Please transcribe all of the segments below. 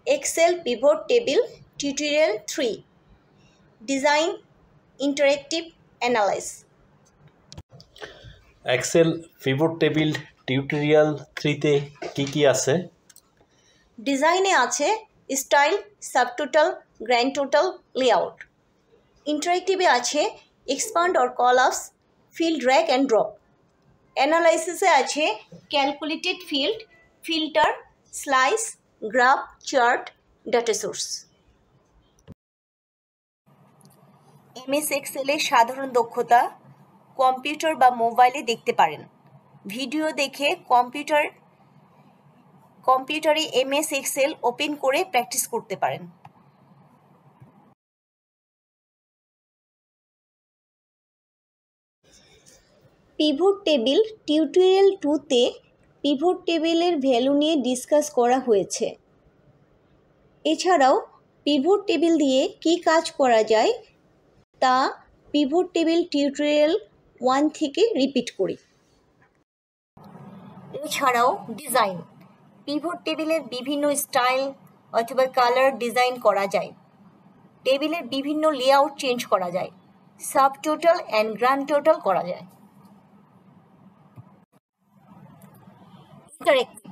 Excel Pivot Table Tutorial 3 Design Interactive Analyze Excel pivot table tutorial 3 তে কি আছে? ডিজাইনে আছে style, subtotal, grand total, layout. ইন্টারেক্টিভে আছে expand or collapse, field drag and drop. অ্যানালাইসিসে আছে calculated field, filter, slice, graph, chart, data source. MS এক্সেলের সাধারণ দক্ষতা কম্পিউটার বা মোবাইলে দেখতে পারেন। ভিডিও দেখে কম্পিউটারে এমএস এক্সেল ওপেন করে প্র্যাকটিস করতে পারেন। পিভট টেবিল টিউটোরিয়াল 2-তে পিভট টেবিলের ভ্যালু নিয়ে ডিসকাস করা হয়েছে। এছাড়াও পিভট টেবিল দিয়ে কি কাজ করা যায় তা পিভট টেবিল টিউটোরিয়াল 1 থেকে রিপিট করি। এছাড়াও ডিজাইন, পিভট টেবিলের বিভিন্ন স্টাইল অথবা কালার ডিজাইন করা যায়। টেবিলের বিভিন্ন লেআউট চেঞ্জ করা যায়। সাবটোটাল অ্যান্ড গ্র্যান্ড টোটাল করা যায়। ইন্টারেক্টিভ,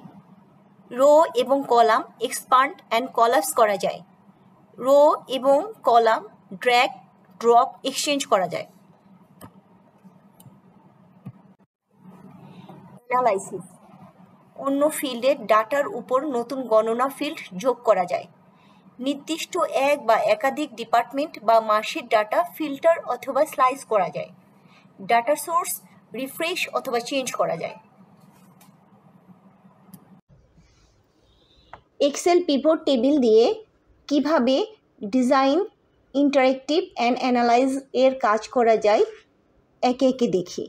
রো এবং কলাম এক্সপান্ড অ্যান্ড কলাপস করা যায়। রো এবং কলাম ড্র্যাগ, ড্রপ, এক্সচেঞ্জ করা যায়। অ্যানালাইসিস, অন্য ফিল্ডের ডাটার উপর নতুন গণনা ফিল্ড যোগ করা যায়। নির্দিষ্ট এক বা একাধিক ডিপার্টমেন্ট বা মাসের ডাটা ফিল্টার অথবা স্লাইস করা যায়। ডাটা সোর্স রিফ্রেশ অথবা চেঞ্জ করা যায়। এক্সেল পিভট টেবিল দিয়ে কিভাবে ডিজাইন, ইন্টারেক্টিভ অ্যান্ড অ্যানালাইজ এর কাজ করা যায় একে একে দেখি।